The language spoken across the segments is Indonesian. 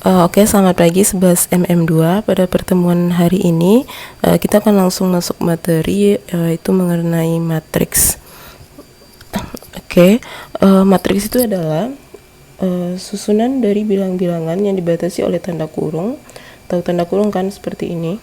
Oke, selamat pagi 11 MM2. Pada pertemuan hari ini kita akan langsung masuk materi itu mengenai matriks. Oke, matriks itu adalah susunan dari bilang-bilangan yang dibatasi oleh tanda kurung. Tahu tanda kurung kan, seperti ini.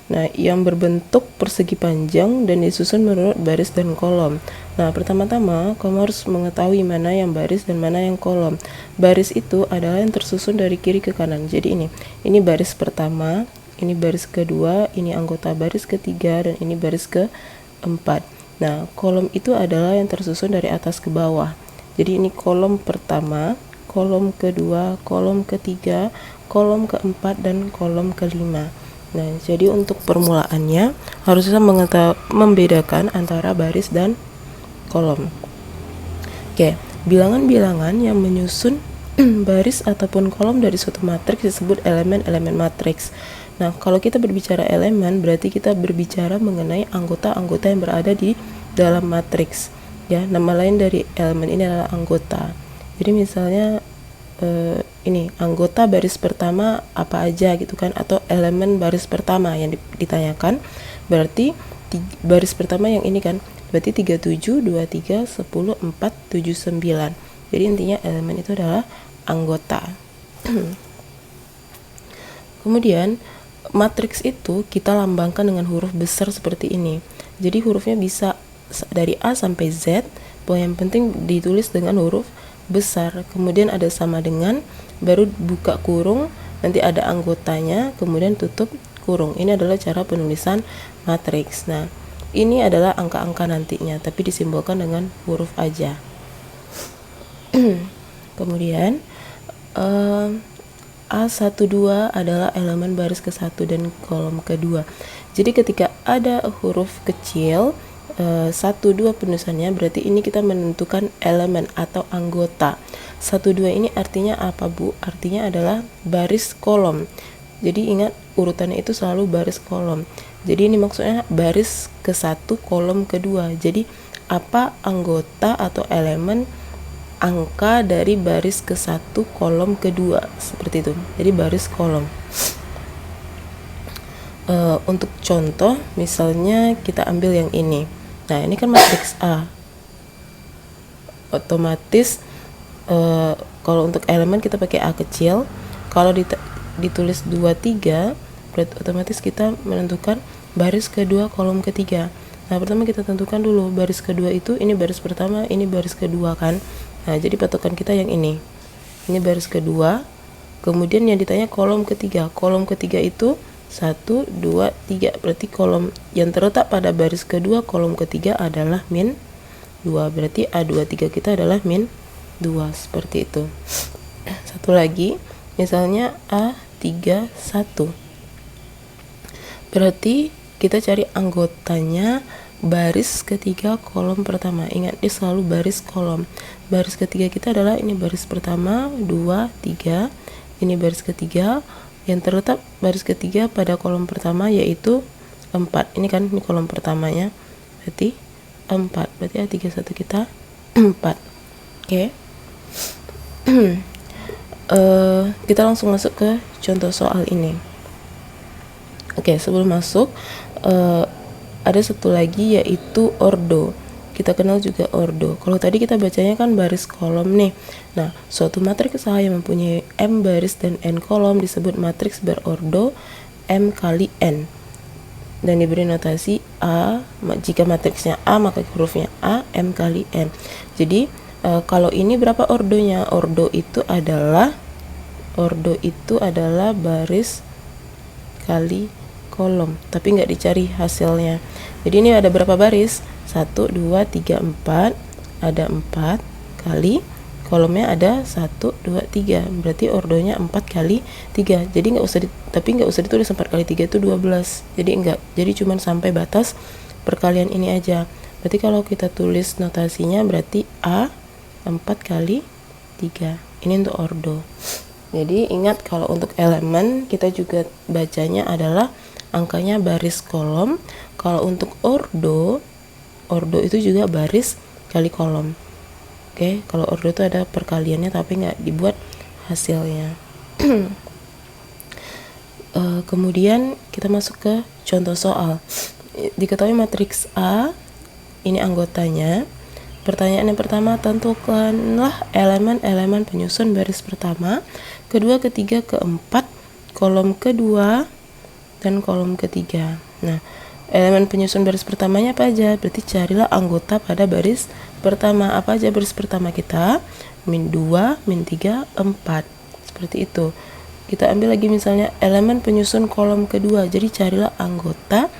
Nah, yang berbentuk persegi panjang dan disusun menurut baris dan kolom. Nah, pertama-tama kamu harus mengetahui mana yang baris dan mana yang kolom. Baris itu adalah yang tersusun dari kiri ke kanan. Jadi ini baris pertama, ini baris kedua, ini anggota baris ketiga, dan ini baris keempat. Nah, kolom itu adalah yang tersusun dari atas ke bawah. Jadi ini kolom pertama, kolom kedua, kolom ketiga, kolom keempat, dan kolom kelima. Nah, jadi untuk permulaannya harusnya membedakan antara baris dan kolom. Oke, bilangan-bilangan yang menyusun baris ataupun kolom dari suatu matriks disebut elemen-elemen matriks. Nah, kalau kita berbicara elemen, berarti kita berbicara mengenai anggota-anggota yang berada di dalam matriks. Ya, nama lain dari elemen ini adalah anggota. Jadi misalnya ini anggota baris pertama apa aja gitu kan, atau elemen baris pertama yang ditanyakan, berarti baris pertama yang ini kan, berarti 37, 23, 10, 4, 7, 9. Jadi intinya elemen itu adalah anggota. Kemudian matriks itu kita lambangkan dengan huruf besar seperti ini. Jadi hurufnya bisa dari A sampai Z, yang penting ditulis dengan huruf besar. Kemudian ada sama dengan, baru buka kurung, nanti ada anggotanya, kemudian tutup kurung. Ini adalah cara penulisan matriks. Nah, ini adalah angka-angka nantinya, tapi disimbolkan dengan huruf aja. Kemudian A12 adalah elemen baris ke-1 dan kolom kedua. Jadi ketika ada huruf kecil 1, 2 penulisannya, berarti ini kita menentukan elemen atau anggota. 1, 2 ini artinya apa, Bu? Artinya adalah baris kolom. Jadi ingat, urutannya itu selalu baris kolom. Jadi ini maksudnya baris ke-1 kolom kedua. Jadi apa anggota atau elemen angka dari baris ke-1 kolom kedua, seperti itu. Jadi baris kolom. Untuk contoh, misalnya kita ambil yang ini. Nah, ini kan matriks A. Otomatis kalau untuk elemen kita pakai A kecil. Kalau ditulis 2, 3, berarti otomatis kita menentukan baris kedua kolom ketiga. Nah, pertama kita tentukan dulu baris kedua itu, ini baris pertama, ini baris kedua kan. Nah, jadi patokan kita yang ini. Ini baris kedua. Kemudian yang ditanya kolom ketiga. Kolom ketiga itu 1, 2, 3. Berarti kolom yang terletak pada baris kedua kolom ketiga adalah min 2. Berarti A23 kita adalah min 2. Seperti itu. Satu lagi, misalnya A31. Berarti kita cari anggotanya baris ketiga kolom pertama. Ingat, dia selalu baris kolom. Baris ketiga kita adalah ini baris pertama, 2, 3. Ini baris ketiga. Yang terletak baris ketiga pada kolom pertama yaitu 4. Ini kan, ini kolom pertamanya, berarti 4. Berarti A31 kita 4. Oke. Kita langsung masuk ke contoh soal ini. Oke, sebelum masuk ada satu lagi yaitu ordo. Kita kenal juga ordo. Kalau tadi kita bacanya kan baris kolom nih. Nah, suatu matriks A yang mempunyai M baris dan N kolom disebut matriks berordo M kali N. Dan diberi notasi A. Jika matriksnya A, maka hurufnya A, M kali N. Jadi, kalau ini berapa ordonya? Ordo itu adalah baris kali kolom, tapi nggak dicari hasilnya. Jadi ini ada berapa baris? 1, 2, 3, 4. Ada 4 kali kolomnya ada 1, 2, 3. Berarti ordonya 4 kali 3. Jadi nggak usah ditulis 4 kali 3 itu 12. Jadi cuman sampai batas perkalian ini aja. Berarti kalau kita tulis notasinya berarti A 4 kali 3. Ini untuk ordo. Jadi ingat, kalau untuk elemen kita juga bacanya adalah angkanya baris kolom. Kalau untuk ordo itu juga baris kali kolom. Oke, kalau ordo itu ada perkaliannya tapi nggak dibuat hasilnya. Kemudian kita masuk ke contoh soal. Diketahui matriks A ini anggotanya. Pertanyaan yang pertama, tentukanlah elemen-elemen penyusun baris pertama, kedua, ketiga, keempat, kolom kedua, dan kolom ketiga. Nah, elemen penyusun baris pertamanya apa aja? Berarti carilah anggota pada baris pertama. Apa aja baris pertama kita? Min 2, min 3, 4. Seperti itu. Kita ambil lagi misalnya elemen penyusun kolom kedua. Jadi carilah anggota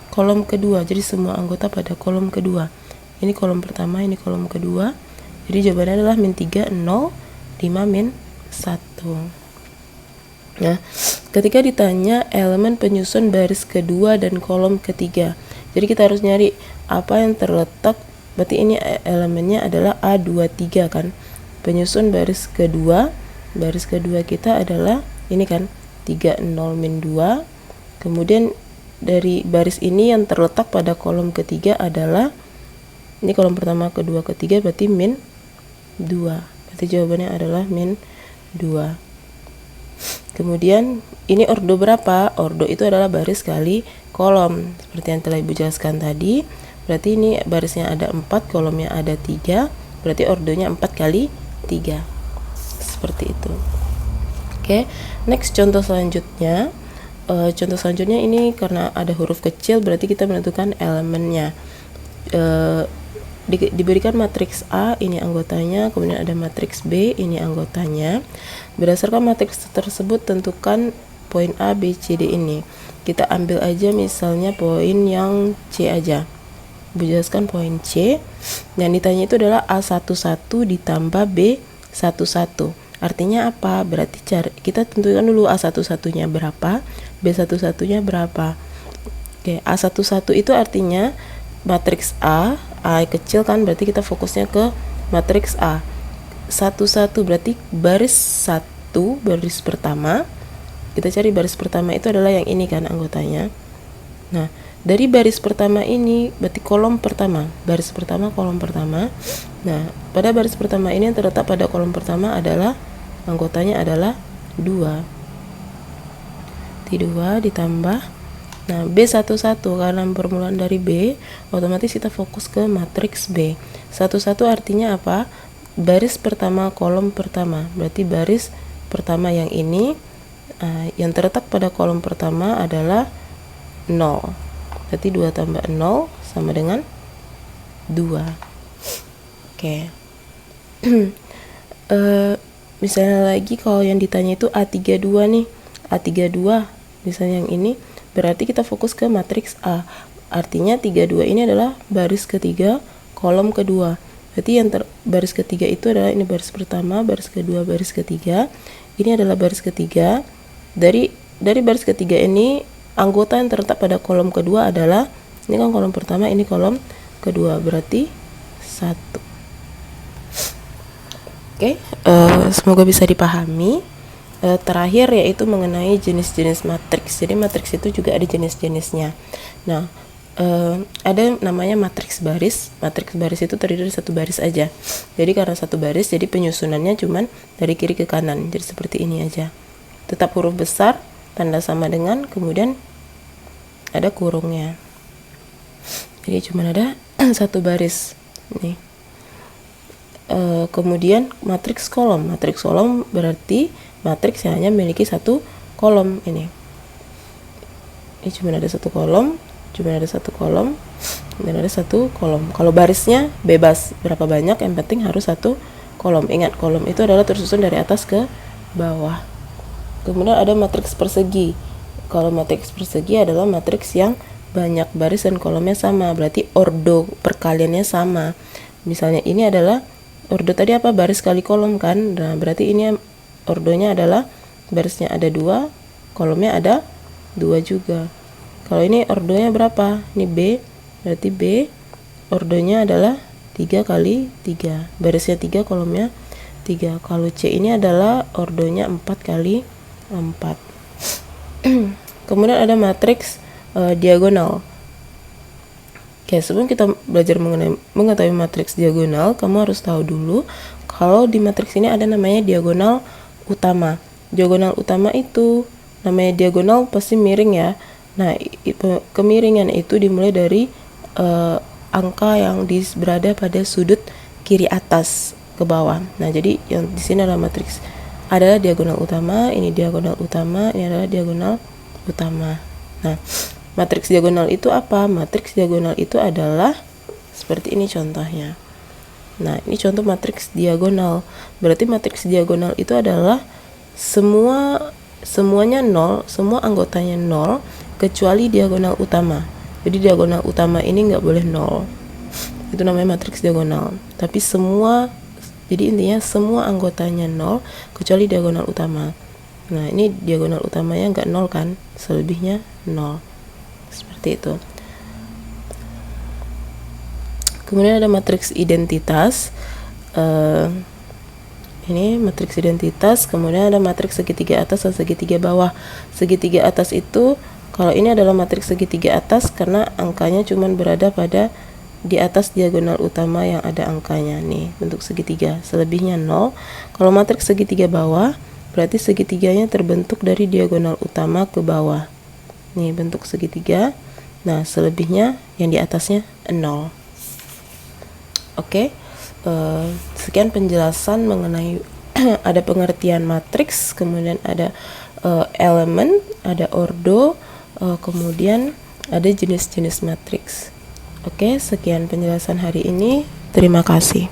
kolom kedua. Jadi semua anggota pada kolom kedua. Ini kolom pertama, ini kolom kedua. Jadi jawabannya adalah min 3, 0, 5, min 1. Nah, ketika ditanya elemen penyusun baris kedua dan kolom ketiga, jadi kita harus nyari apa yang terletak. Berarti ini elemennya adalah A23 kan. Penyusun baris kedua kita adalah ini kan 3, 0, min 2. Kemudian dari baris ini yang terletak pada kolom ketiga adalah ini kolom pertama, kedua, ketiga, berarti min 2. Berarti jawabannya adalah min 2. Kemudian ini ordo berapa? Ordo itu adalah baris kali kolom, seperti yang telah Ibu jelaskan tadi. Berarti ini barisnya ada 4, kolomnya ada 3, berarti ordonya 4 kali 3. Seperti itu. Oke, next contoh selanjutnya. Contoh selanjutnya ini karena ada huruf kecil, berarti kita menentukan elemennya. Diberikan matriks A, ini anggotanya, kemudian ada matriks B, ini anggotanya. Berdasarkan matriks tersebut tentukan poin A, B, C, D ini. Kita ambil aja misalnya poin yang C aja. Jelaskan poin C. Yang ditanya itu adalah A11 ditambah B11. Artinya apa? Berarti kita tentukan dulu A11-nya berapa, B11-nya berapa. Oke, A11 itu artinya matriks A kecil kan, berarti kita fokusnya ke matriks A. 11 berarti baris 1, baris pertama. Kita cari baris pertama itu adalah yang ini kan anggotanya. Nah, dari baris pertama ini berarti kolom pertama, baris pertama, kolom pertama. Nah, pada baris pertama ini yang terletak pada kolom pertama adalah anggotanya adalah 2. 2 ditambah, nah, B11 karena permulaan dari B, otomatis kita fokus ke matriks B. 11 artinya apa? Baris pertama, kolom pertama. Berarti baris pertama yang ini, yang terletak pada kolom pertama adalah 0. Berarti 2 tambah 0 sama dengan 2. Oke. Misalnya lagi kalau yang ditanya itu A32 nih. A32 misalnya yang ini, berarti kita fokus ke matriks A. Artinya 32 ini adalah baris ketiga, kolom kedua. Berarti yang baris ketiga itu adalah ini baris pertama, baris kedua, baris ketiga. Ini adalah baris ketiga. Dari baris ketiga ini, anggota yang terletak pada kolom kedua adalah, ini kan kolom pertama, ini kolom kedua. Berarti 1. Oke, semoga bisa dipahami. Terakhir yaitu mengenai jenis-jenis matriks. Jadi matriks itu juga ada jenis-jenisnya. Nah, ada namanya matriks baris. Matriks baris itu terdiri dari satu baris aja. Jadi karena satu baris, jadi penyusunannya cuman dari kiri ke kanan. Jadi seperti ini aja. Tetap huruf besar, tanda sama dengan, kemudian ada kurungnya. Jadi cuman ada satu baris. Nih. Kemudian matriks kolom. Matriks kolom berarti matriks yang hanya memiliki satu kolom. Ini cuma ada satu kolom, dan ada satu kolom. Kalau barisnya bebas berapa banyak, yang penting harus satu kolom. Ingat, kolom itu adalah tersusun dari atas ke bawah. Kemudian ada matriks persegi. Kalau matriks persegi adalah matriks yang banyak baris dan kolomnya sama, berarti ordo perkaliannya sama. Misalnya ini adalah ordo tadi apa? Baris kali kolom kan. Nah, berarti ini ordonya adalah barisnya ada 2, kolomnya ada 2 juga. Kalau ini ordonya berapa? Ini B, berarti B ordonya adalah 3 kali 3. Barisnya 3, kolomnya 3. Kalau C ini adalah ordonya 4 kali 4. Kemudian ada matriks diagonal. Oke, sebelum kita belajar mengetahui matriks diagonal, kamu harus tahu dulu kalau di matriks ini ada namanya diagonal utama. diagonal utama itu, namanya diagonal pasti miring ya. Nah, kemiringan itu dimulai dari angka yang berada pada sudut kiri atas ke bawah. Nah, jadi yang di sini adalah matriks adalah diagonal utama, ini diagonal utama, ini adalah diagonal utama. Nah, matriks diagonal itu apa? Matriks diagonal itu adalah seperti ini contohnya. Nah, ini contoh matriks diagonal. Berarti matriks diagonal itu adalah semuanya 0, semua anggotanya 0 kecuali diagonal utama. Jadi diagonal utama ini nggak boleh 0. Itu namanya matriks diagonal. Tapi jadi intinya semua anggotanya 0 kecuali diagonal utama. Nah, ini diagonal utamanya nggak 0 kan, selebihnya 0. Seperti itu. Kemudian ada matriks identitas. Ini matriks identitas. Kemudian ada matriks segitiga atas dan segitiga bawah. Segitiga atas itu, kalau ini adalah matriks segitiga atas karena angkanya cuma berada pada di atas diagonal utama yang ada angkanya nih, bentuk segitiga, selebihnya 0. Kalau matriks segitiga bawah, berarti segitiganya terbentuk dari diagonal utama ke bawah. Nih bentuk segitiga. Nah, selebihnya yang di atasnya 0. Oke. Sekian penjelasan mengenai ada pengertian matriks, kemudian ada elemen, ada ordo, kemudian ada jenis-jenis matriks. Oke, sekian penjelasan hari ini. Terima kasih.